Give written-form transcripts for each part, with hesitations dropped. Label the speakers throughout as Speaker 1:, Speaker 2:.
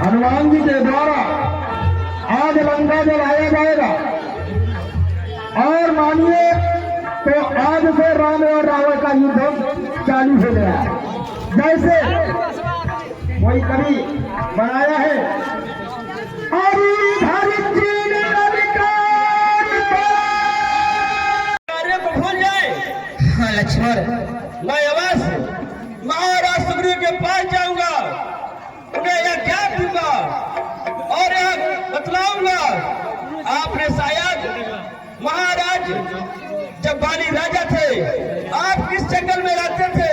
Speaker 1: हनुमान जी के द्वारा आज लंका जलाया जाएगा। और मानिए तो आज से राम और रावण का युद्ध चालू हो गया है। जैसे कोई कवि बनाया है,
Speaker 2: कार्य को भूल जाए।
Speaker 3: हाँ लक्ष्मण,
Speaker 2: मैं अवश्य महाराज सुग्रीव के पास जाऊंगा, उन्हें यह ज्ञान दूंगा और यह बतलाऊंगा। आपने शायद महाराज जब बाली राजा थे, आप किस जंगल में रहते थे,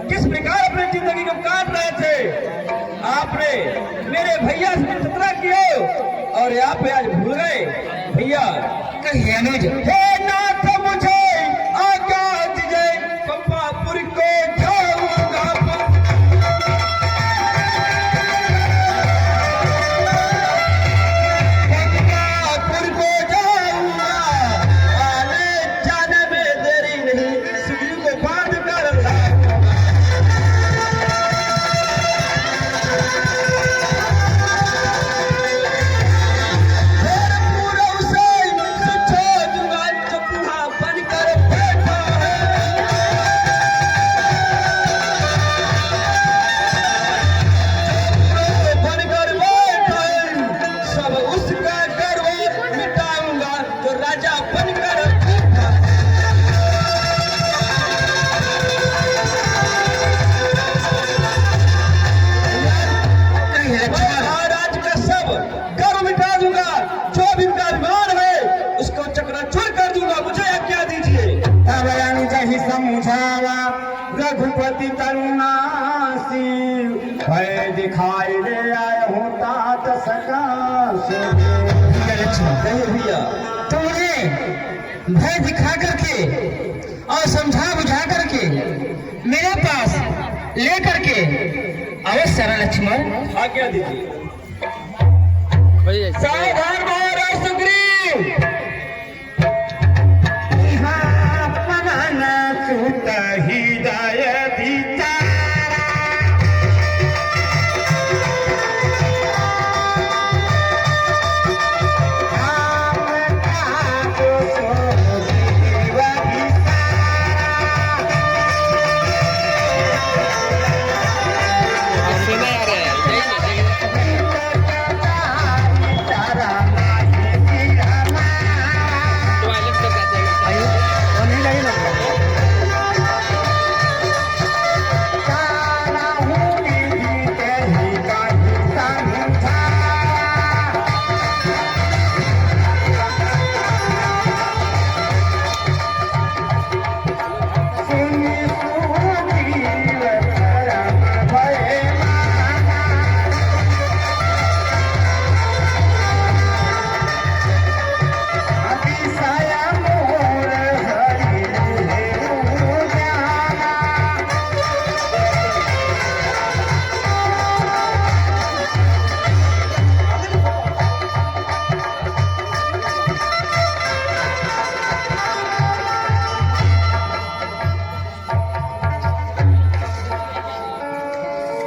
Speaker 2: किस प्रकार अपनी जिंदगी को काट रहे थे। आपने मेरे भैया से खतरा किया और यहाँ पे आज भूल गए। भैया
Speaker 3: कहिए अनुज।
Speaker 2: हे नाथ मुझे आज्ञा दीजिए, पंपापुर को जाऊंगा। पंपापुर को जाऊंगा, आने जाने में देरी नहीं, सुग्रीव को बांध कर लाऊंगा।
Speaker 1: रघुपति करुणासी भय दिखाई दे आए हूँ तात सकाशे।
Speaker 2: भैया
Speaker 3: तो उन्हें भय दिखा करके और समझा बुझा करके मेरे पास ले करके अवश्य आना लक्ष्मण।
Speaker 2: आज्ञा दीजिए।
Speaker 3: सावधान महाराज सुग्रीव।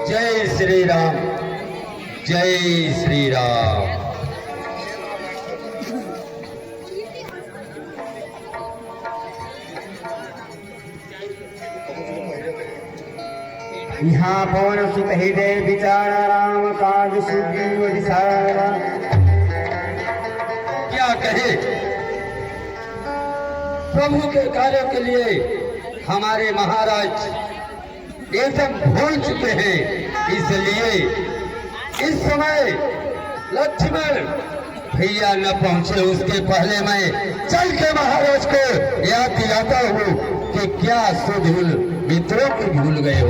Speaker 2: जय श्री राम, जय श्री राम।
Speaker 1: यहाँ पवन सुत हृदय विचारा राम काज सुग्रीव दिसारा।
Speaker 2: क्या कहे, प्रभु के कार्य के लिए हमारे महाराज एकदम भूल चुके हैं। इसलिए इस समय लक्ष्मण भैया न पहुंचे, उसके पहले मैं चल के महाराज को याद दिलाता हूँ कि क्या सुधुल मित्रों को भूल गए हो।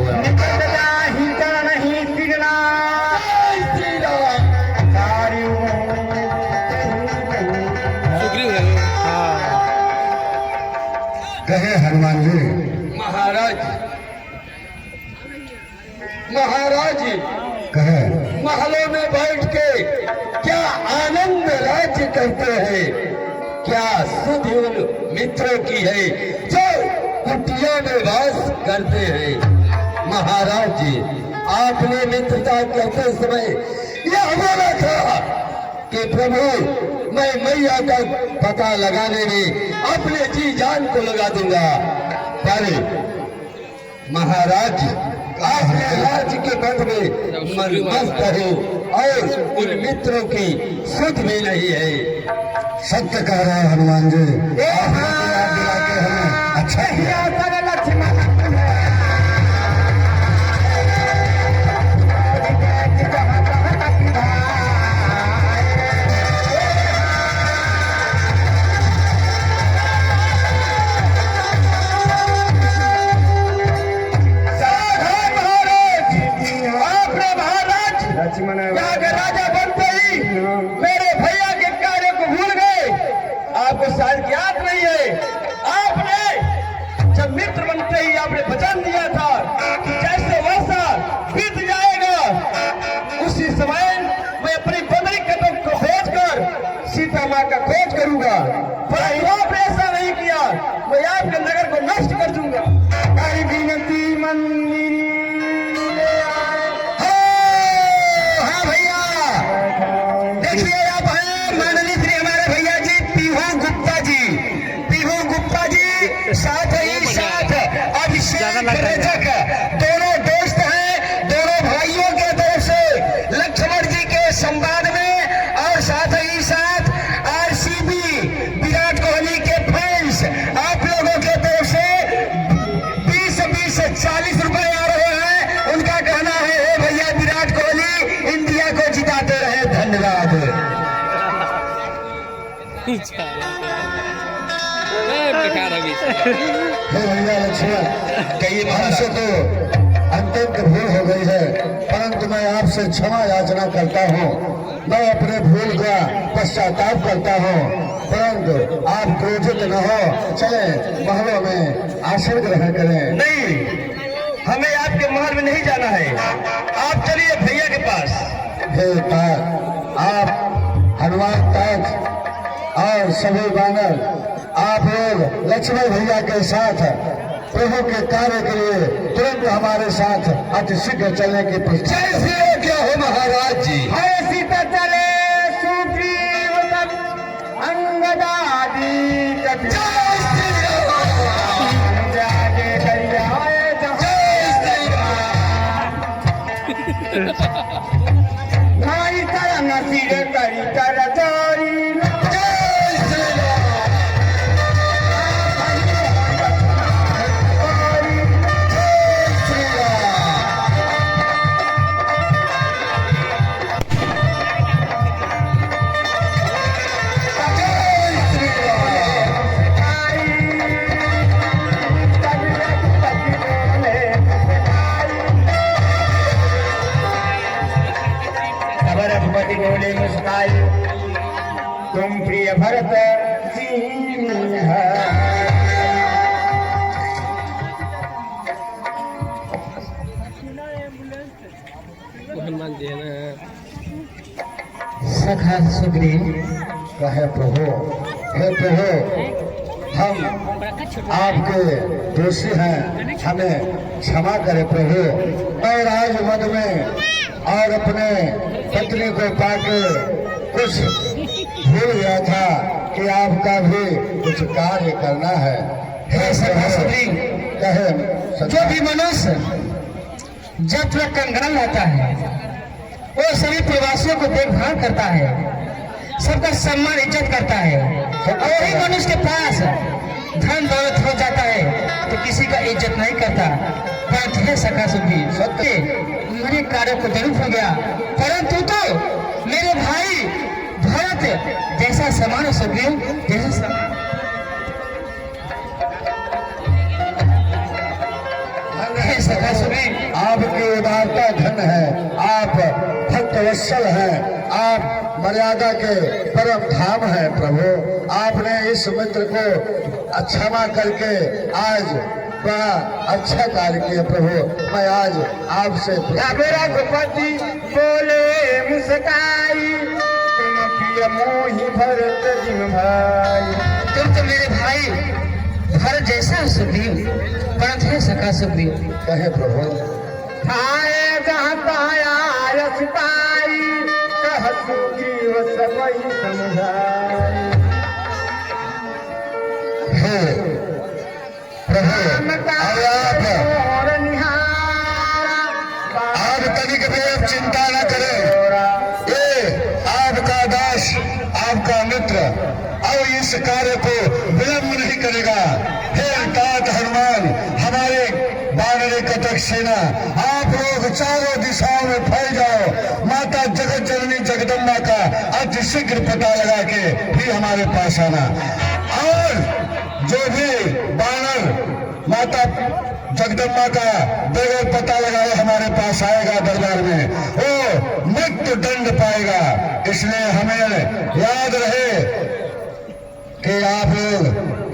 Speaker 1: कहे हनुमान जी।
Speaker 2: महाराज
Speaker 1: कहे
Speaker 2: महलों में बैठ के क्या आनंद राज्य करते हैं, क्या सुधुल मित्रों की है जो कुटिया में वास करते हैं। महाराज जी आपने मित्रता करते समय यह बोला था कि प्रभु मैं मैया का पता लगाने में अपने जी जान को लगा दूंगा। पर महाराज आपने राज्य के पद में मस्त हो और उन मित्रों की सुध भी नहीं है।
Speaker 1: सत्य कह रहे हैं हनुमान जी। आपने तो याद दिला के हमें अच्छा किया।
Speaker 2: यहाँ के राजा बनते ही मेरे भैया के कार्य को भूल गए। आपको शायद याद नहीं है, आपने जब मित्र बनते ही आपने वचन दिया था कि जैसे वैसा बीत जाएगा उसी समय मैं अपनी बदरी कदम को भेजकर सीता माँ का खोज करूंगा। पर आपने ऐसा नहीं किया, मैं आपके नगर को नष्ट कर दूंगा।
Speaker 1: विनती मंदिर
Speaker 3: देखिए आप हैं माननीय श्री हमारे भैया जी पीहू गुप्ता जी साथ ही साथ अभिषेक रजक दोनों दोस्त हैं। दोनों भाइयों के तरफ से लक्ष्मण जी के संवाद में और साथ ही साथ आरसीबी विराट कोहली के फैंस आप लोगों के तरफ से 20-20 40 रुपए आ रहे हैं। उनका कहना है हे भैया विराट कोहली इंडिया को जिताते रहे। धन्यवाद।
Speaker 1: हे भैया लक्ष्मण, कई हमसे तो अत्यंत भूल हो गई है, परंतु मैं आपसे क्षमा याचना करता हूँ। मैं अपने भूल का पश्चाताप करता हूँ, परंतु आप क्रोधित न हो। चले महलों में आसन ग्रहण करें।
Speaker 2: नहीं, हमें आपके महल में नहीं जाना है। आप चलिए भैया के पास।
Speaker 1: हे तात, आप हनुमान तात और सभी बानर आप लोग लक्ष्मण भैया के साथ प्रभु के कार्य के लिए तुरंत हमारे साथ अति शीघ्र चलने की
Speaker 2: जैसे क्या हो महाराज जी।
Speaker 1: सीता चले सुग्रीव अंगदादी भाई तरंग सिर करी कर चोरी बोले मुस्काई तुम प्रिय भरत सिंह
Speaker 3: सखा सुग्रीव
Speaker 1: कहे प्रभु, हे प्रभु, हम आपके दोषी हैं, हमें क्षमा करें प्रभु। मैं राजमद में और अपने पत्नी को पाकर कुछ भूल गया था कि आपका भी कुछ कार्य करना है।
Speaker 3: हे सखा सुग्रीव,
Speaker 1: कहे
Speaker 3: जो भी मनुष्य जब तक कंगना लाता है वो सभी प्रवासियों को देखभाल करता है, सबका सम्मान इज्जत करता है। और वही मनुष्य के पास धन दौलत हो जाता है तो किसी का इज्जत नहीं करता। परंतु हे सखा सुग्रीव, सत्य मेरे कार्य को जरूर हो गया, परंतु तो मेरे भाई भरत जैसा समान सुग्रीव जैसा समान सखा सुग्रीव।
Speaker 1: आपकी उदारता धन है, आप भक्तवत्सल हैं, आप मर्यादा के परम धाम हैं प्रभु। आपने इस मित्र को क्षमा करके आज बड़ा अच्छा कार्य किया प्रभु। मैं आज आपसे मेरा भूपति बोले मुस्काई तुम प्रिय मोहि भरत जिम भाई।
Speaker 3: तुम तो मेरे भाई भरत जैसा सुग्रीव, परंतु हे सखा सुग्रीव
Speaker 1: कहे प्रभु,
Speaker 3: आए
Speaker 1: बताया सिपाही कहसु जीव सबई समझाई
Speaker 4: हे प्रभु अब आप तनिक भी अब चिंता न करें। ये आपका दास आपका मित्र अब इस कार्य को विलंब नहीं करेगा। हे तात हनुमान हमारे वानरी कटक सेना आप लोग चारों दिशाओं में फैल जाओ। माता जगत जननी जगदम्बा का अति शीघ्र पता लगा के भी हमारे पास आना। और जो भी वानर माता जगदम्बा का बगैर पता लगाए हमारे पास आएगा दरबार में, वो मृत्यु दंड पाएगा। इसलिए हमें याद रहे कि आप लोग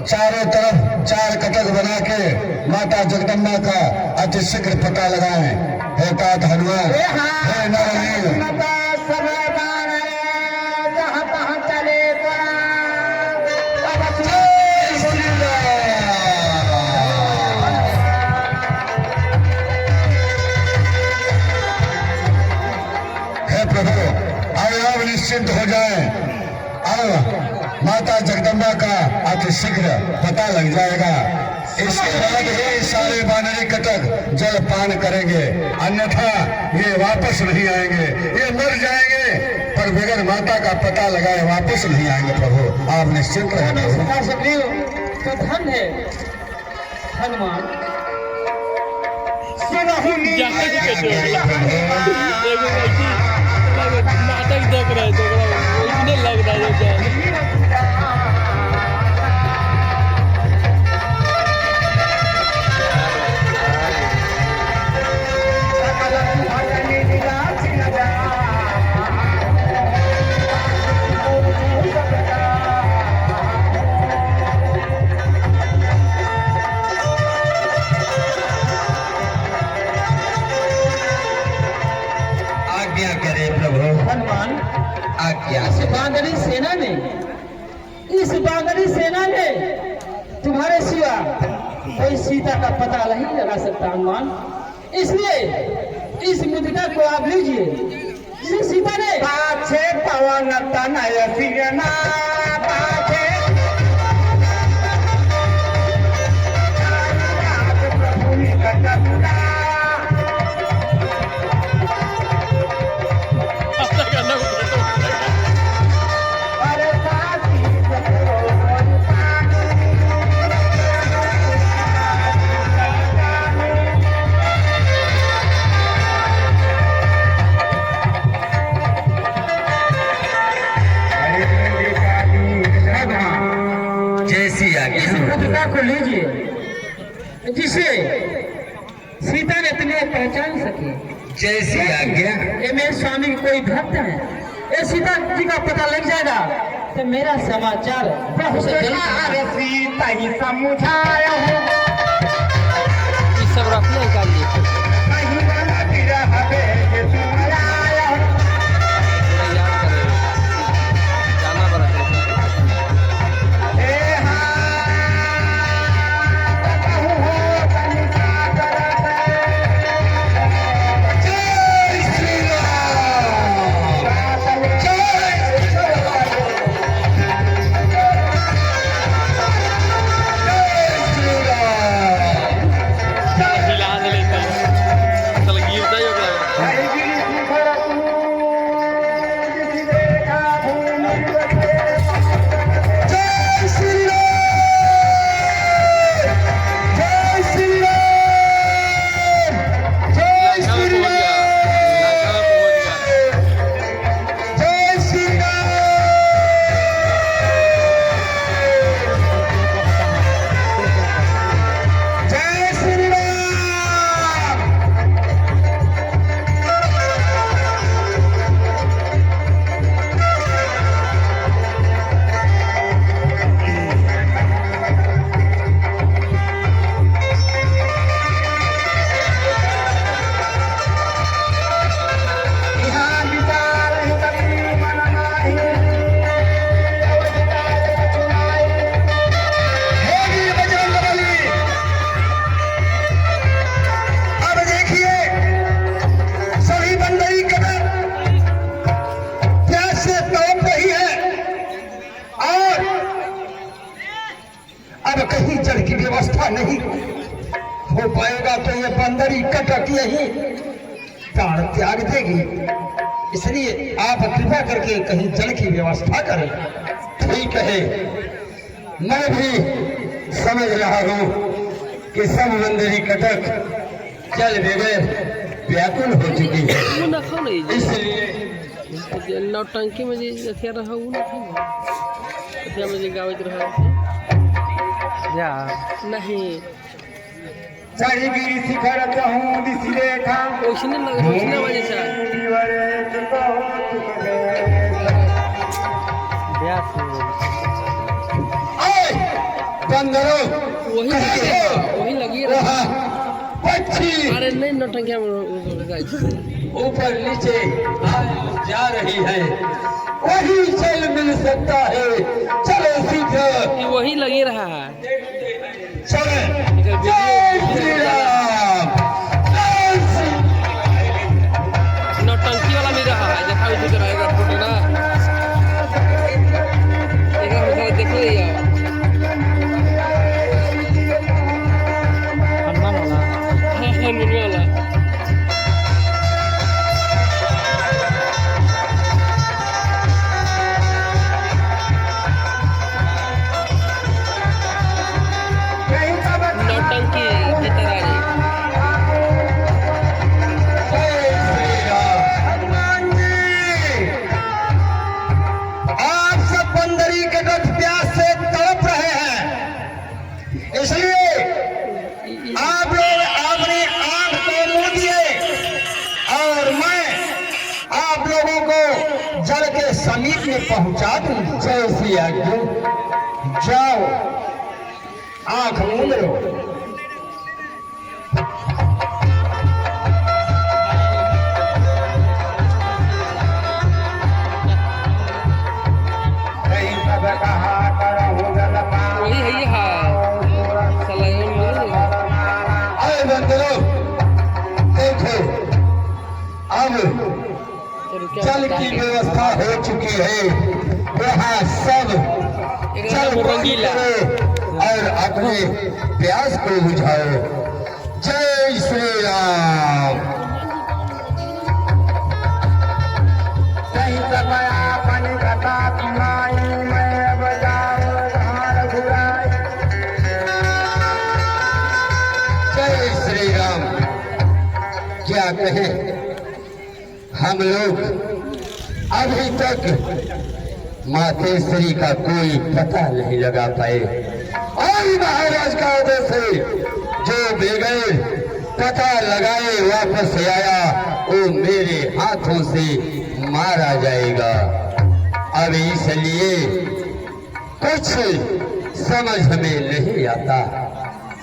Speaker 4: चारों तरफ चार कटक बना के माता जगदम्बा का अति शीघ्र पता लगाएं। हे तात हनुमान, हे नरनील,
Speaker 1: जहाँ तहाँ चले
Speaker 4: जय श्री राम। हे प्रभु अब आप निश्चिंत हो जाएं। अब माता जगदम्बा का अति शीघ्र पता लग जाएगा। इसके बाद ही सारे वानरी कटक जल पान करेंगे, अन्यथा ये वापस नहीं आएंगे। ये मर जाएंगे पर बगैर माता का पता लगाए वापस नहीं आएंगे। प्रभु आप निश्चिंत रहें।
Speaker 3: तो धन है हनुमान।
Speaker 5: नाटक देख रहे थे इतने लग रहा है।
Speaker 4: आज्ञा करे प्रभु,
Speaker 3: हनुमान
Speaker 4: आज्ञा
Speaker 3: इस बांगड़ी सेना ने तुम्हारे सिवा कोई सीता का पता नहीं लगा सकता हनुमान। इसलिए इस मुद्दा को आप लीजिए जिसे सीता ने
Speaker 1: पाछे पवन तनय सिरना पाछे प्रभु निकट पुरा अरे साथी
Speaker 4: जैसी आज्ञा।
Speaker 3: मुद्दा को लीजिए जिसे सीता ने तुम्हें पहचान सके।
Speaker 4: जैसी आज्ञा।
Speaker 3: ये मेरे स्वामी की कोई भक्त है, ये सीता जी का पता लग जाएगा तो मेरा समाचार बहुत जल्द
Speaker 1: सीता ही समझाया हूँ
Speaker 5: ये सब रखने का लिए
Speaker 1: कहीं बना तेरा हवे के सुनाया हूँ
Speaker 5: याद करें जाना पड़ेगा।
Speaker 1: हे कहूँ हो तनिका करत
Speaker 4: जय श्री राम।
Speaker 5: हिला दे लेते
Speaker 3: कि यही प्राण त्याग देगी, इसलिए आप कृपा करके कहीं जल की व्यवस्था करें।
Speaker 4: ठीक है, मैं भी समझ रहा हूँ कि सब बंदरी कटक जल बगैर व्याकुल हो चुकी है,
Speaker 5: वो ना खाओ नहीं
Speaker 4: इसलिए
Speaker 5: नौटंकी में अथिया रहा वो ना खाओ अथिया में गावत रहा या नहीं
Speaker 1: चढ़गिरी शिखर कहूँ दिशिरेखा
Speaker 5: ओइसने लग ओइसने वजह से ब्यास
Speaker 4: बंदरों
Speaker 5: वही लगी रहा
Speaker 4: पक्षी
Speaker 5: अरे नहीं नौटंकिया में
Speaker 4: ऊपर नीचे जा रही है, वही जल मिल सकता है। चलो शीघ्र
Speaker 5: वही लगी रहा है
Speaker 4: चले। जय श्री राम, जय श्री
Speaker 5: नौटंकी वाला भी रहा है देखा उधर रहेगा फोटो ना एक बार देख लिया हनुमान वाला नौटंकी की तरह
Speaker 3: हनुमान जी, आप सब बंदरी के गठ प्यास से तड़प रहे हैं, इसलिए आप लोग अपनी आंख को मूंदिए और मैं आप लोगों को जल के समीप में पहुंचा दूंगी।
Speaker 4: जय श्री आज्ञा।
Speaker 3: जाओ, आंख मूंद लो।
Speaker 5: वही है ये हाँ सलाइन में
Speaker 4: अरे बंदरों, देखो अब जल की व्यवस्था हो चुकी है, यहाँ सब जल
Speaker 5: रंगीला
Speaker 4: और अपने प्यास को बुझाओ। जय श्री राम।
Speaker 1: कहीं सपया पन कथा सुनाई मैं बजाऊं धार घुराई।
Speaker 4: जय श्री राम। क्या कहे, हम लोग अभी तक मातेश्वरी का कोई पता नहीं लगा पाए, और महाराज का आदेश है जो बगैर पता लगाए वापस आया वो मेरे हाथों से मारा जाएगा। अब इसलिए कुछ समझ में नहीं आता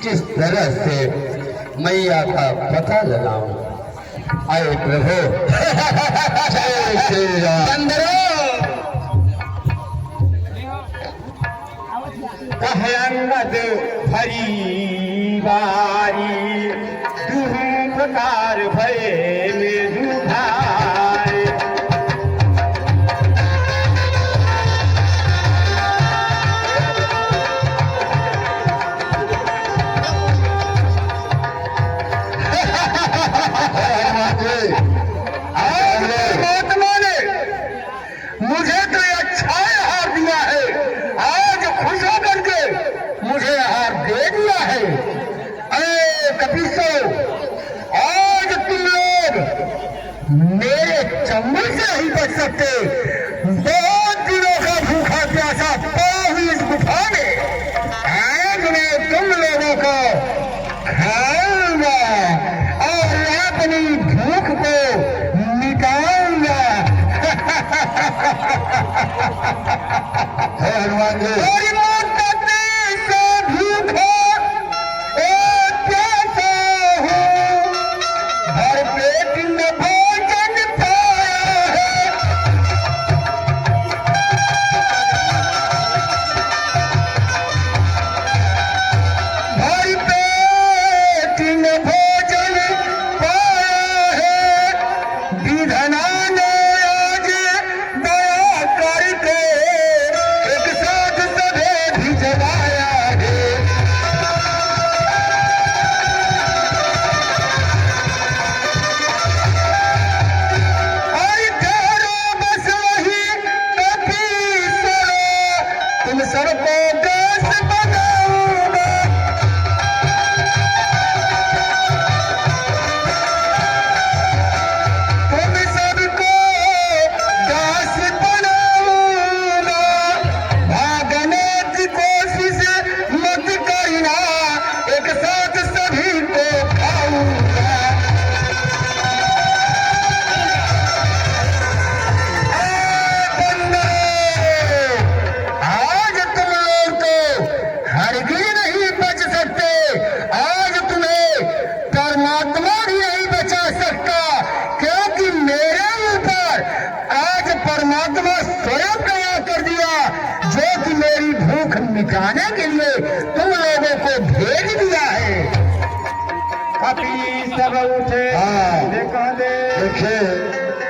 Speaker 4: किस तरह से मैया का पता लगाऊं। आए प्रभु। जय श्री राम।
Speaker 1: कहलंगद भरी बारी दुहु प्रकार भये मेरु भाई।
Speaker 4: महात्मा ने मुझे तो अच्छा हार दिया है, आज खुश होकर के मुझे हार दे दिया है। अरे कपीसो, आज तुम लोग मेरे चम्मच से नहीं बच सकते। बहुत दिनों का भूखा प्यासा पाहु इस गुफा में, आज मैं तुम लोगों को खाऊंगा और अपनी भूख को मिटाऊंगा। हनुमान जी, मेरी मौत करने से भूखा और प्यासा हूँ, भर पेट में भोजन पाया है।
Speaker 3: सिखाने के लिए तुम लोगों को भेज दिया है।
Speaker 1: कपी सब उठे
Speaker 4: हाँ।
Speaker 1: देखा दे
Speaker 4: देखिए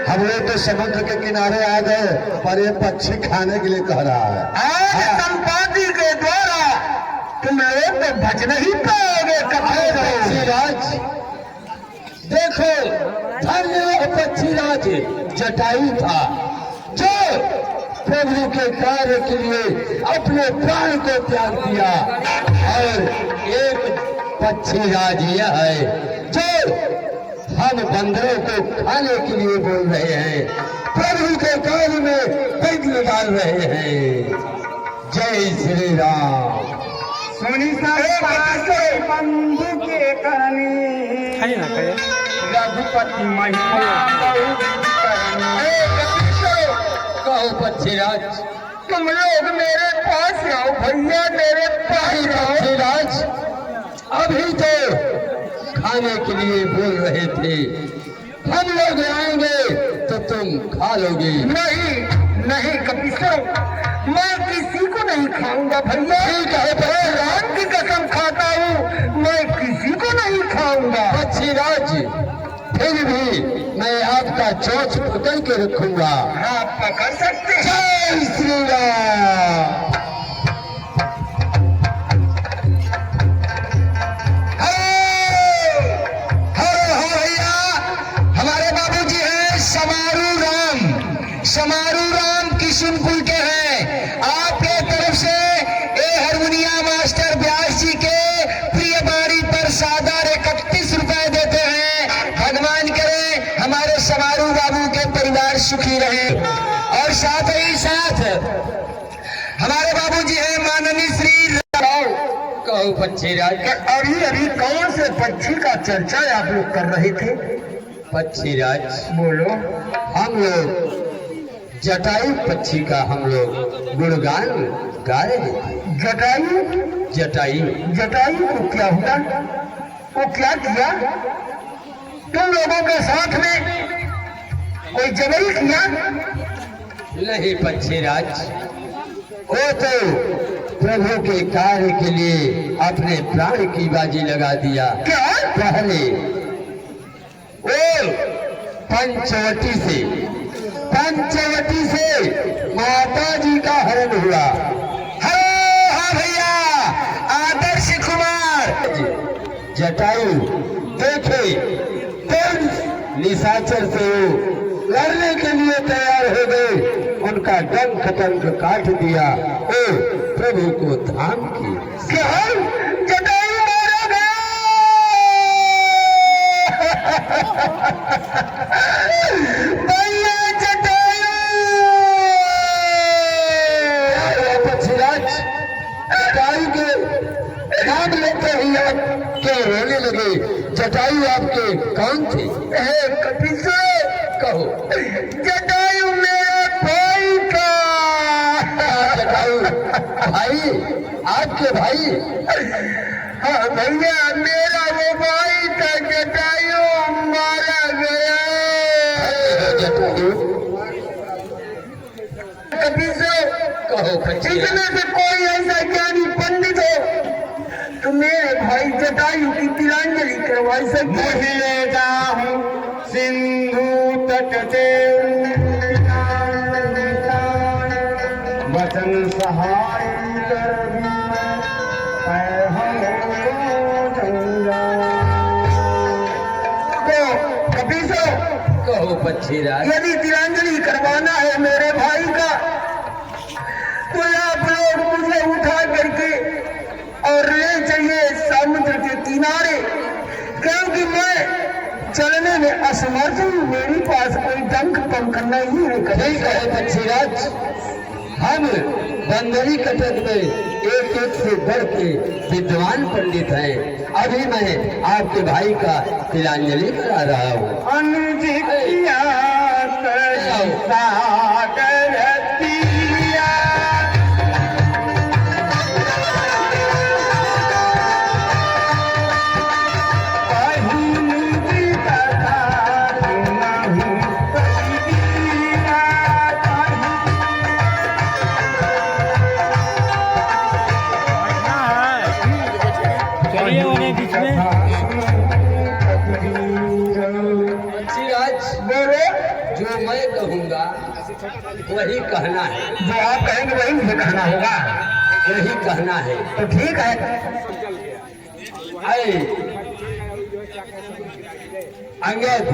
Speaker 4: हम लोग तो समुद्र के किनारे आ गए पर ये पक्षी खाने के लिए कह रहा है।
Speaker 3: आज संपाति के द्वारा तुम लोग तो बच नहीं पाओगे कभी।
Speaker 4: राज देखो धन्य पक्षीराज जटायु था जो प्रभु के कार्य के लिए अपने प्राण को त्याग दिया और एक पक्षीराज यह है जो हम बंदरों को खाने के लिए बोल रहे हैं, प्रभु के कार्य में विघ्न डाल रहे हैं। जय श्री राम।
Speaker 1: सोनी साहब बंधु के करनी
Speaker 5: खाइए ना खाइए।
Speaker 1: रघुपति महिमा
Speaker 4: कहो पक्षीराज
Speaker 3: तुम लोग मेरे पास आओ भैया, मेरे पास आओ।
Speaker 4: पक्षीराज अभी तो खाने के लिए बोल रहे थे, हम लोग आएंगे तो तुम खा लोगे।
Speaker 3: नहीं नहीं कपिसो, मैं किसी को नहीं खाऊंगा भैया।
Speaker 4: ठीक है पर
Speaker 3: राम की कसम खाता हूँ, मैं किसी को नहीं खाऊंगा।
Speaker 4: पक्षीराज फिर भी मैं आपका चोंच पकड़ के रखूंगा।
Speaker 3: आप पकड़ सकते हैं।
Speaker 4: जय श्री राम। हमारे बाबूजी हैं समारू राम किशुनपुर के हैं। आपके तरफ से ए हारमोनिया मास्टर व्यास जी के प्रिय बाड़ी पर सादर 31 रुपए देते हैं। भगवान करे हमारे समारू बाबू के परिवार सुखी रहे। और साथ ही साथ हमारे बाबूजी हैं माननीय श्री कहो पक्षीराज।
Speaker 3: अभी अभी कौन से पक्षी का चर्चा आप लोग कर रहे थे?
Speaker 4: पक्षीराज
Speaker 3: बोलो।
Speaker 4: हम लोग जटायु पक्षी का हम लोग गुणगान गा रहे थे।
Speaker 3: जटायु?
Speaker 4: जटायु
Speaker 3: जटायु को क्या हुआ? वो क्या किया? तुम लोगों के साथ में कोई जबरी किया?
Speaker 4: नहीं पक्षीराज, वो तो प्रभु के कार्य के लिए अपने प्राण की बाजी लगा दिया।
Speaker 3: क्या?
Speaker 4: पहले वो पंचवटी से माता जी का हरण हुआ। हाँ भैया आदर्श कुमार जटायु देखे तुम निशाचर से लड़ने के लिए तैयार हो गए, उनका डंक काट दिया। ओ प्रभु को धाम की
Speaker 3: क्या? जटायु मारा गया? भैया जटायु!
Speaker 4: पक्षीराज जटायु के नाम लेते ही आप क्यों रोने लगे? जटायु आपके कौन थे?
Speaker 3: कपिसो,
Speaker 4: कहो।
Speaker 3: जटायु मेरे भाई का।
Speaker 4: जटायु भाई? आपके भाई?
Speaker 3: हाँ भैया, मेरा वो भाई था। जटायु मारा गया।
Speaker 4: जटायु
Speaker 3: कपिसो,
Speaker 4: कहो पक्षीराज।
Speaker 3: इसमें से कोई ऐसा ज्ञानी पंडित हो तो मेरे भाई जटायु की तिलांजलि करवा सकते।
Speaker 1: ले जाऊं सिंधु तट से वचन सहाय कर भी मैं हो गंगा।
Speaker 3: तो कपिसो,
Speaker 4: कहो पक्षीराज।
Speaker 3: यदि तिलांजलि करवाना है मेरे भाई का तो आप लोग मुझे उठा करके और ले जाइए समुद्र के किनारे, क्योंकि मैं चलने में असमर्थ हूँ। मेरे पास कोई डंक पंख नहीं है।
Speaker 4: ठीक है पक्षीराज, हम बंदरी कटक में एक से बढ़ के विद्वान पंडित हैं। अभी मैं आपके भाई का तिलांजलि करा रहा हूँ।
Speaker 1: अनुजिया सागर दिया वो
Speaker 2: जो मैं कहूँगा वही कहना है,
Speaker 1: जो आप कहेंगे वही मुझे कहना होगा।
Speaker 2: वही कहना है।
Speaker 1: तो ठीक है।
Speaker 2: अरे अंगद,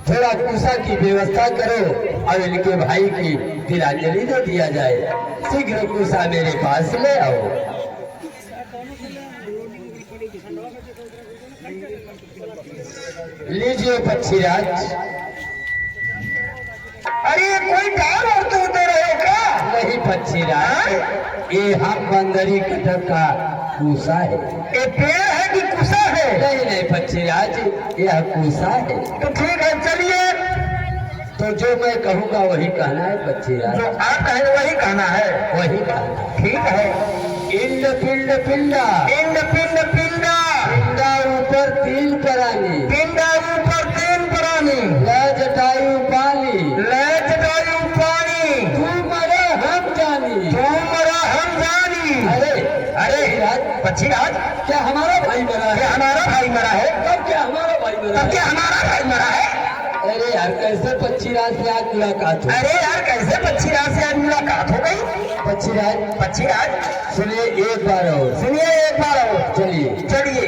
Speaker 2: थोड़ा कुशा की व्यवस्था करो और इनके भाई की तिलांजलि दे दिया जाए। शीघ्र कुशा मेरे पास ले आओ। लीजिए पक्षीराज।
Speaker 1: अरे कोई डाल और तो रहे हो क्या?
Speaker 2: नहीं पक्षीराज, ये हम बंदरी कटक का कुशा है।
Speaker 1: ये पेड़ है कि कुशा है?
Speaker 2: नहीं नहीं पक्षीराज, यह कुशा है।
Speaker 1: तो ठीक है, चलिए।
Speaker 2: तो जो मैं कहूँगा वही कहना है पक्षीराज।
Speaker 1: जो आप कहेंगे वही कहना है।
Speaker 2: वही कहना।
Speaker 1: ठीक है।
Speaker 2: इंड पिंड पिंडा,
Speaker 1: पिंड पिंड पिंडा,
Speaker 2: पिंडा ऊपर तीन परानी,
Speaker 1: पिंडा ऊपर तीन प्राणी,
Speaker 2: ले जटायु पानी,
Speaker 1: ले जटायु पानी,
Speaker 2: तू मरा हम जानी।
Speaker 1: तू मरा हम जानी।
Speaker 2: अरे
Speaker 1: अरे पक्षीराज,
Speaker 2: क्या हमारा भाई मरा
Speaker 1: क्या
Speaker 2: है?
Speaker 1: हमारा भाई मरा है?
Speaker 2: कब क्या हमारा भाई मरा
Speaker 1: तब क्या
Speaker 2: है?
Speaker 1: हमारा भाई मरा है?
Speaker 2: अरे यार, कैसे पक्षीराज से आज मुलाकात हो?
Speaker 1: अरे यार, कैसे पक्षीराज से आज मुलाकात हो गई?
Speaker 2: पक्षीराज
Speaker 1: पक्षीराज
Speaker 2: सुनिए एक बार और।
Speaker 1: सुनिए एक बार और।
Speaker 2: चलिए।
Speaker 1: चलिए।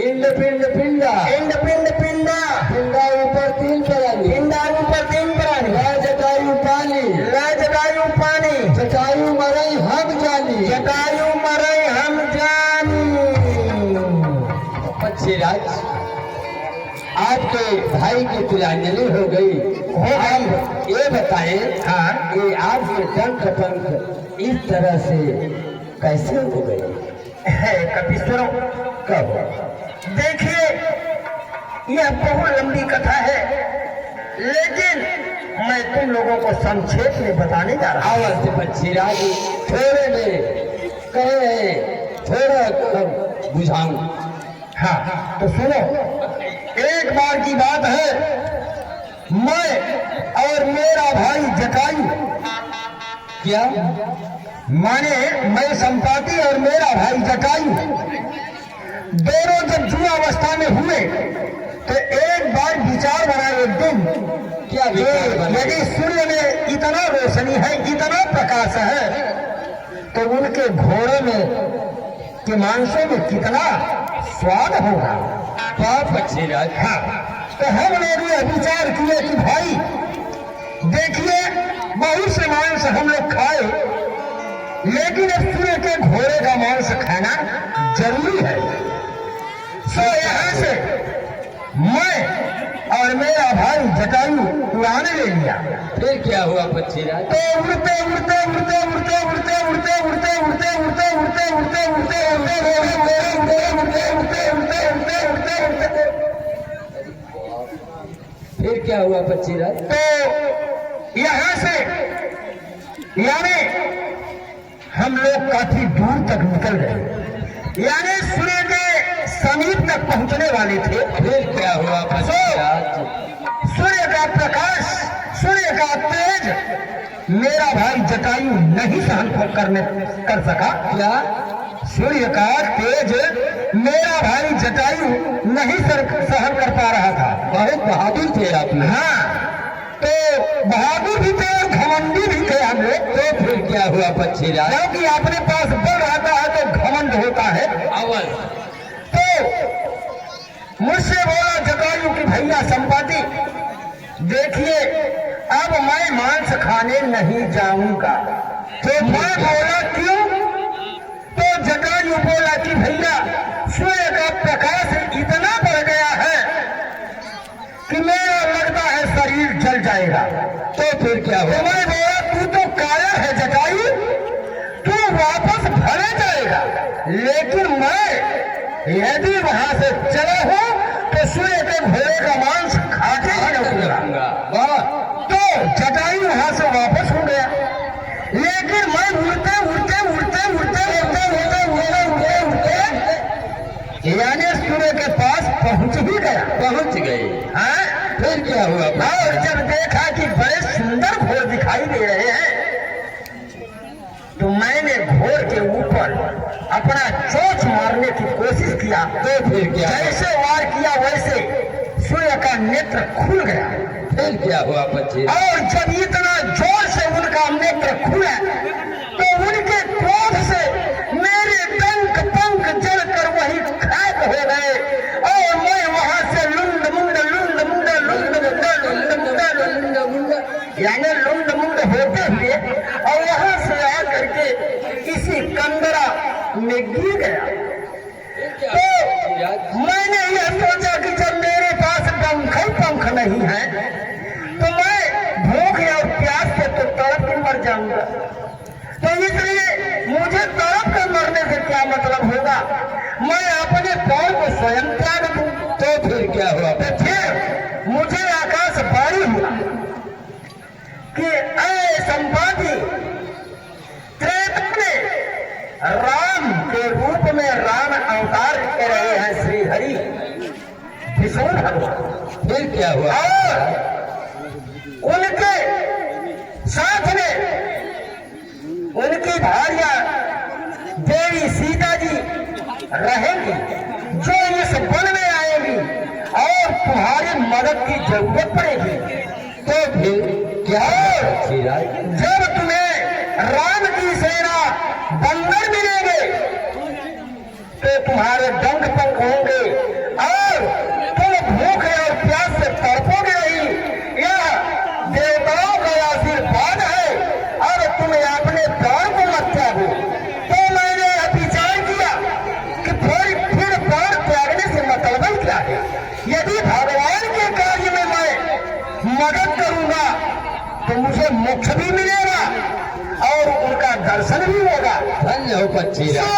Speaker 2: इंड पिंड पिंडा,
Speaker 1: पिंड पिंड पिंडा,
Speaker 2: पिंडा ऊपर तीन परानी,
Speaker 1: पिंडा ऊपर तीन प्राणी,
Speaker 2: ले जटायु पानी,
Speaker 1: ले जटायु पानी,
Speaker 2: जटायु मरई हम जानी।
Speaker 1: जटायु मरई हम जानी।
Speaker 2: पक्षीराज, आपके भाई की तिलांजलि हो गई। आप ये बताएं,
Speaker 1: हाँ,
Speaker 2: कि आपके डंक पंख इस तरह से कैसे हो गए?
Speaker 1: कपीश्वरों,
Speaker 2: कब?
Speaker 1: देखिए, यह बहुत लंबी कथा है, लेकिन मैं तुम लोगों को संक्षेप में बताने जा रहा हूँ।
Speaker 2: अवश्य पक्षीराज, थोड़े में कहे, थोड़ा कम बुझाऊं।
Speaker 1: हाँ, तो सुनो। एक बार की बात है, मैं और मेरा भाई जटायु,
Speaker 2: क्या?
Speaker 1: माने मैं संपाति और मेरा भाई जटायु, दोनों जब युवावस्था में हुए तो एक बार विचार बना एक दिन,
Speaker 2: क्या विचार बना?
Speaker 1: यदि सूर्य में इतना रोशनी है, इतना प्रकाश है, तो उनके घोड़े में के मांसों में कितना स्वाद होगा।
Speaker 2: पक्षीराज,
Speaker 1: हाँ, तो हमने भी यह विचार किया कि भाई देखिए, बहुत से मांस हम लोग खाए, लेकिन इस सूर्य के घोड़े का मांस खाना जरूरी है। तो यहाँ से मैं और मेरा भाई जटायु उड़ाने ले लिया।
Speaker 2: फिर क्या हुआ पक्षीराज?
Speaker 1: तो उड़ते उड़ते उड़ते उड़ते उड़ते उड़ते उड़ते उड़ते उड़ते उड़ते उड़ते उड़ते उड़ते उड़ते उड़ते उड़ते उड़ते
Speaker 2: फिर क्या हुआ पक्षीराज?
Speaker 1: तो यहाँ से यानी हम लोग काफी दूर तक निकल गए, यानी सूर्य के समीप तक पहुंचने वाले थे।
Speaker 2: फिर क्या हुआ पक्षीराज?
Speaker 1: सूर्य का प्रकाश, सूर्य का तेज मेरा भाई जटायु नहीं सहन कर सका।
Speaker 2: क्या?
Speaker 1: सूर्य का तेज मेरा भाई जटायु नहीं सहन कर पा रहा था।
Speaker 2: बहुत बहादुर थे आप।
Speaker 1: हाँ, तो बहादुर भी थे और घमंडी भी थे हम लोग।
Speaker 2: तो फिर क्या हुआ पक्षीराज?
Speaker 1: क्योंकि अपने पास बल रहता है तो घमंड होता है।
Speaker 2: अवल
Speaker 1: तो मुझसे बोला जटायु कि भैया संपाति, देखिए अब मैं मांस खाने नहीं जाऊंगा। तो मैं बोला क्यों? तो जटायु बोला कि भैया सूर्य का प्रकाश इतना बढ़ गया है कि मेरा लगता है शरीर जल जाएगा।
Speaker 2: तो फिर क्या
Speaker 1: तो
Speaker 2: हुआ?
Speaker 1: मैं बोला तू तो कायर है जटायु, तू वापस भले जाएगा, लेकिन मैं यदि वहां से चला हूं तो सूर्य के घोड़े का मांस खाते ही रहूंगा।
Speaker 2: वाह!
Speaker 1: तो जटायु वहां से वापस हो गया, लेकिन मैं उड़ते उड़ते उड़ते उड़ते उड़ते उड़ते उड़ते उड़ते उड़ते यानी सूर्य के पास पहुंच ही गया।
Speaker 2: पहुंच गए।
Speaker 1: हाँ?
Speaker 2: फिर क्या हुआ?
Speaker 1: और जब देखा कि बड़े सुंदर घोड़ दिखाई दे रहे हैं, तो मैंने घोड़ के ऊपर अपना चोंच मारने की कोशिश किया।
Speaker 2: तो फिर क्या?
Speaker 1: जैसे वार किया वैसे सूर्य का नेत्र खुल गया।
Speaker 2: फिर क्या हुआ बच्चे?
Speaker 3: और जब इतना जोर से उनका नेत्र खुला तो उनके क्रोध से मेरे डंक पंख जलकर वही खाक हो गए और मैं वहां से लुंड मुंड यानी लुंड मुंड होते हुए और वहां से आकर के इसी कंदरा में गिर गया। तो मैंने यह सोचा कि जब मेरे पास पंख नहीं है तो मैं भूख या प्यास से तो तड़प के मर जाऊंगा, तो इसलिए मुझे तड़प कर मरने से क्या मतलब होगा, मैं अपने पैर को स्वयं त्याग दूं।
Speaker 2: तो फिर क्या हुआ?
Speaker 3: तो फिर मुझे आकाश बारी हुआ कि ऐ संपादी, त्रेता में राम के रूप में राम अवतार कर रहे हैं श्री हरि विष्णु भगवान।
Speaker 2: फिर क्या हुआ?
Speaker 3: और उनके साथ में उनकी भार्या देवी सीता जी रहेंगी जो इस वन में आएगी और तुम्हारी मदद की जरूरत पड़ेगी।
Speaker 2: तो फिर क्या हुआ बच्चीराज?
Speaker 3: जब तुम्हें राम की सेना बंदर मिलेंगे तो तुम्हारे डंक पंख होंगे और तुम भूख और प्यास से तड़पोगे नहीं। यह देवताओं का आशीर्वाद है और तुम अपने प्राण को मत त्यागो। तो मैंने यह विचार किया कि फिर प्राण त्यागने से मतलब क्या है। यदि भगवान के कार्य में मैं मदद करूंगा तो मुझे मोक्ष भी मिलेगा और उनका दर्शन भी होगा।
Speaker 2: धन्य हो बच्चीराज।
Speaker 3: तो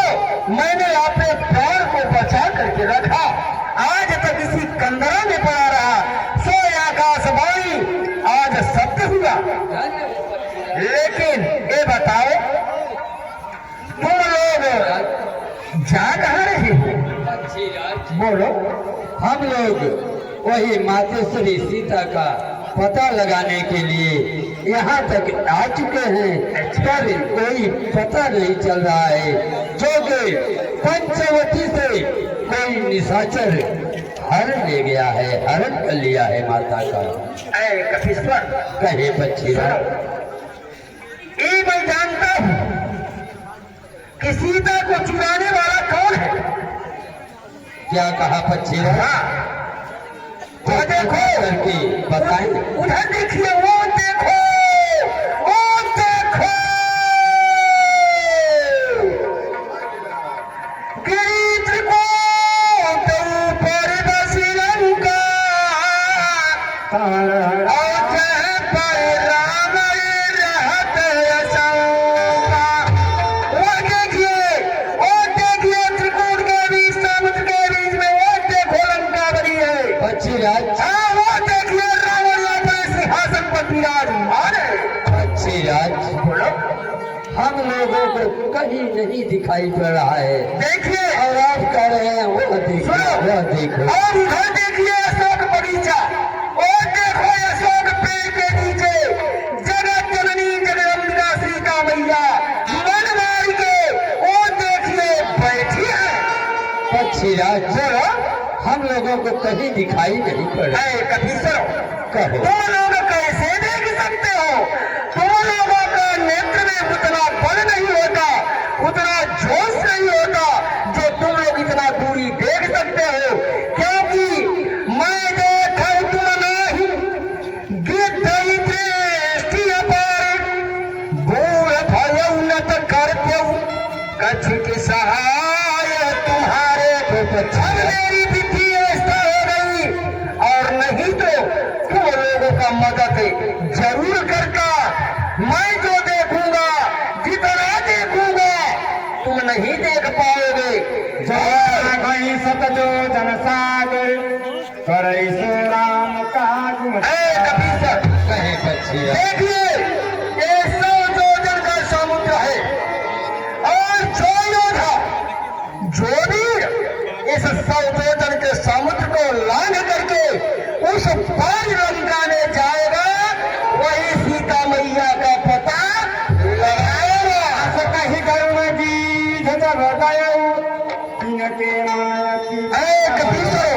Speaker 3: मैंने अपने प्राण को बचा करके रखा, आज तक इसी कंदरा में पड़ा रहा। सो आकाशवाणी आज सत्य हुआ। लेकिन ये बताओ तुम लोग जा कहाँ रहे हो? बोलो।
Speaker 2: हम लोग वही मातेश्वरी सीता का पता लगाने के लिए यहाँ तक आ चुके हैं, पर कोई पता नहीं चल रहा है। जो कि पंचवटी से कोई निशाचर हरण ले गया है, हरण कर लिया है माता का।
Speaker 3: ऐ कपीश्वर,
Speaker 2: कहे बच्चीराज।
Speaker 3: ये मैं जानता हूँ कि सीता को चुराने वाला कौन है।
Speaker 2: क्या कहा बच्चीराज?
Speaker 3: हाँ,
Speaker 2: तो
Speaker 3: देखो
Speaker 2: करके बताएं।
Speaker 3: उधर देखिए, वो देखो, वो देखो, गिरी त्रिकोण ऊपर बसी लंका और जहाँ पर राम रहत यशोका। वो देखिए त्रिकोण के बीच, समुद्र के बीच में वो देखो लंका बनी है।
Speaker 2: बच्चीराज,
Speaker 3: हाँ, वो देखिए रावण अपने सिंहासन पर विराजमान है।
Speaker 2: बच्चीराज,
Speaker 3: बोलो।
Speaker 2: हम लोगों को कहीं नहीं दिखाई पड़ रहा है
Speaker 3: देखिए
Speaker 2: और आप कह रहे हैं वो देखो, वो देखो।
Speaker 3: और उधर देखिए अशोक बगीचा, और देखो अशोक पेड़ के नीचे जगत जननी जगदम्बिका सीता मैया मन मार के वो देखिए बैठी है।
Speaker 2: बच्चीराज,
Speaker 3: बोलो।
Speaker 2: हम लोगों को कहीं दिखाई नहीं पड़ रहा।
Speaker 3: ऐ कपीश्वर,
Speaker 2: कहो।
Speaker 3: तुम लोग कैसे देख सकते हो? तुम लोगों का नेत्र में उतना बल नहीं होता, उतना जोश नहीं होता जो तुम लोग इतना दूरी देख सकते हो। क्योंकि मैं देखा तुम नहीं गिद्ध दृष्टि अपार बूढ़ भयउ नत करते कछ के सहाय तुम्हारे। अब मेरी विधि ऐसा हो गई और नहीं तो तुम लोगों का मदद जरूर करता। मैं जो देखूंगा, जितना देखूंगा, तुम नहीं देख पाओगे।
Speaker 1: गई सतजो जन सागर करई सो राम काज।
Speaker 3: कपीश्वर,
Speaker 2: कहे बच्चीराज।
Speaker 3: देखिए ये 100 योजन का समुद्र है और जो योद्धा, जो वीर इस 100 योजन के समुद्र को लांघ करके उस पार लंका में जाएगा, वही सीता मैया का पता लगाएगा।
Speaker 1: कही करुणा जी जब गयो तिनके
Speaker 3: कपीश्वर,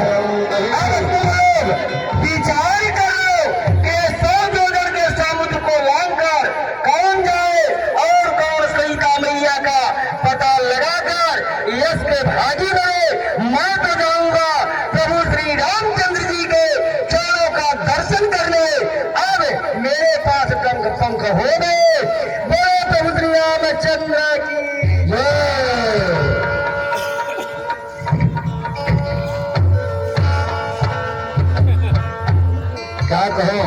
Speaker 3: अब तुम लोग विचार करो कि हो गए। बोलो प्रभु श्री रामचंद्र की जय। क्या कहो,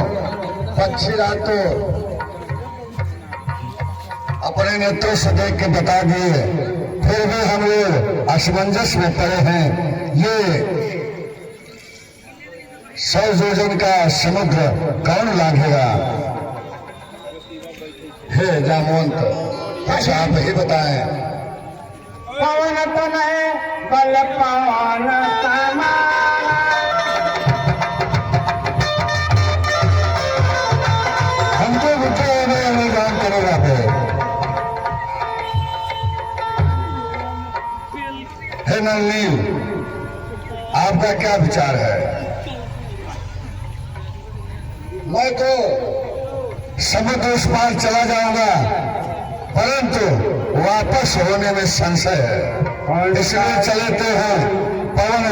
Speaker 3: पक्षी रात तो अपने नेत्रों से देख के बता दिए, फिर भी हम लोग असमंजस में पड़े हैं। ये 100 योजन का समुद्र कौन लांघेगा? हे जामवंत, कुछ आप ही बताएं।
Speaker 1: पवन तन है बल पवन समाना,
Speaker 3: हमको रुके अनुदान करेगा फिर। हे नलनील, आपका क्या विचार है? मैं तो समुद्र उस पार चला जाऊंगा, परंतु वापस होने में संशय है। इसलिए चलते हैं पवन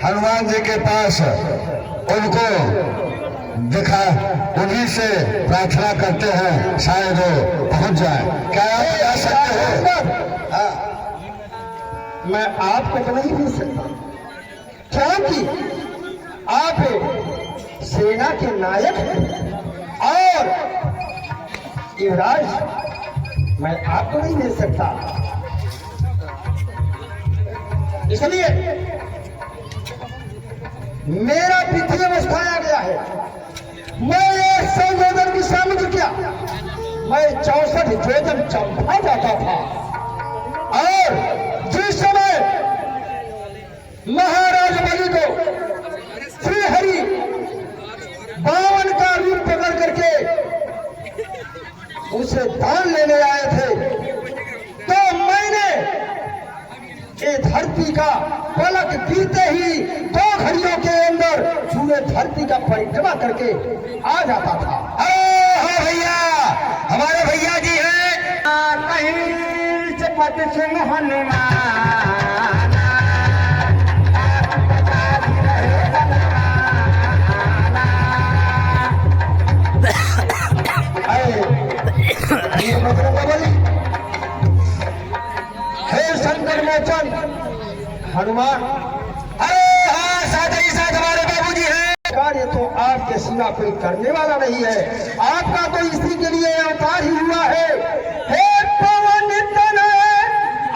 Speaker 3: हनुमान जी के पास, उनको दिखा, उन्हीं से प्रार्थना करते हैं, शायद वो पहुंच जाए। क्या आप बता सकते हो? हाँ।
Speaker 1: मैं आपको तो नहीं भेज सकता, क्योंकि आप सेना के नायक हैं और युवराज, मैं आपको नहीं भेज सकता। इसलिए मेरा विधि अवस्था आ गया है। मैं 100 योजन की समुद्र क्या, मैं 64 योजन चंपा जाता था। और जिस समय महाराज बलि को श्री हरि 52 का रूप पकड़ करके उसे दान लेने आए थे, तो मैंने ये धरती का पलक गिरते ही 2 घड़ियों के अंदर पूरे धरती का परिक्रमा करके आ जाता था।
Speaker 3: हाँ भैया, हमारे भैया जी हैं।
Speaker 1: कहीं से पद सिंह हनुमान, हे शंकर मोचन हनुमान,
Speaker 3: अरे हाँ, साथ ही साथ हमारे बाबूजी हैं।
Speaker 1: कार्य तो आपके सिवा कोई करने वाला नहीं है, आपका तो इसी के लिए अवतार ही हुआ है। हे पवन तनय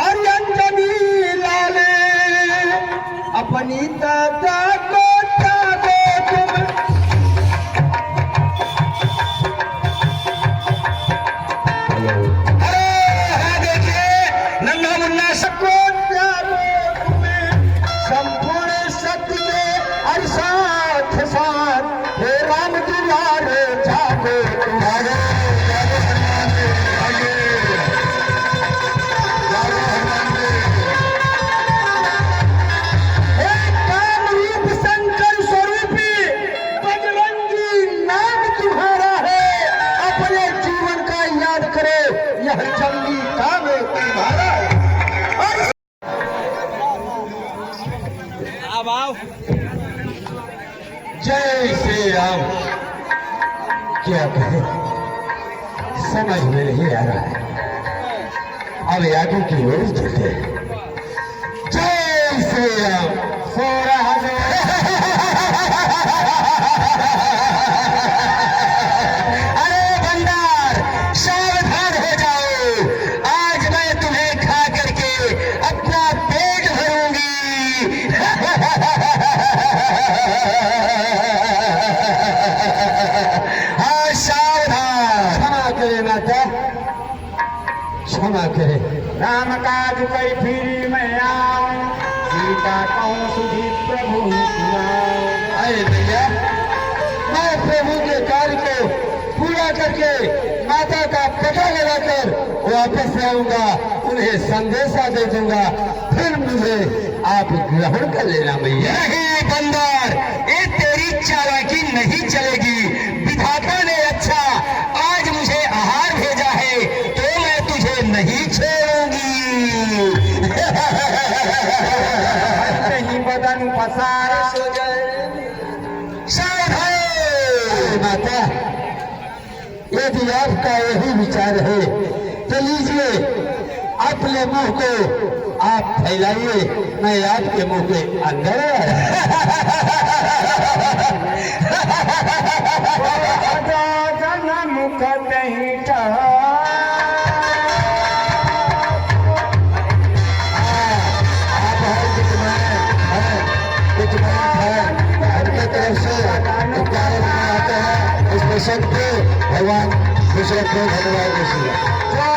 Speaker 1: अंजनी लाले, अपनी दादा को त्यागो तुम। सबको त्यागो तुम्हें, संपूर्ण सत्य के साथ साथ, हे राम दुलारे जागो तुम्हारे। हे कामरूप शंकर स्वरूपी बजरंगी नाम तुम्हारा है, अपने जीवन का याद करे, यह जंगी काम तुम्हारा है।
Speaker 5: अब आओ।
Speaker 1: जय श्री राम। क्या कहे, समझ में नहीं आ रहा है। अब आगे की ओर चलते हैं। जय श्री राम। सो रहा है।
Speaker 3: अरे भंडार, सावधान हो जाओ, आज मैं तुम्हें खा करके अपना पेट भरूंगी। हाँ, सावधान।
Speaker 1: क्षमा करे माता, क्षमा करे। राम काज कई फिर मैं आऊं, सीता कहूं सुधी प्रभु सुनाऊं।
Speaker 3: अरे भैया,
Speaker 1: मैं प्रभु के कार्य को पूरा करके माता का पता लगाकर वापस आऊंगा, उन्हें संदेशा दे दूंगा, फिर मुझे आप ग्रहण कर लेना भैया।
Speaker 3: नहीं बंदर, ये तेरी चालाकी नहीं चलेगी। विधाता ने अच्छा आज मुझे आहार भेजा है, तो मैं तुझे नहीं छोड़ूंगी।
Speaker 1: नहीं बदन पसार सो जाए।
Speaker 3: सावधान।
Speaker 1: माता, ये
Speaker 4: यदि आपका यही विचार है तो लीजिए अपने मुंह को आप फैलाइए, मैं आपके मुंह के अंदर
Speaker 1: मुख नहीं
Speaker 4: तरफ से आते हैं इस प्रसंग पे भगवान विश्व को धन्यवाद दीजिए।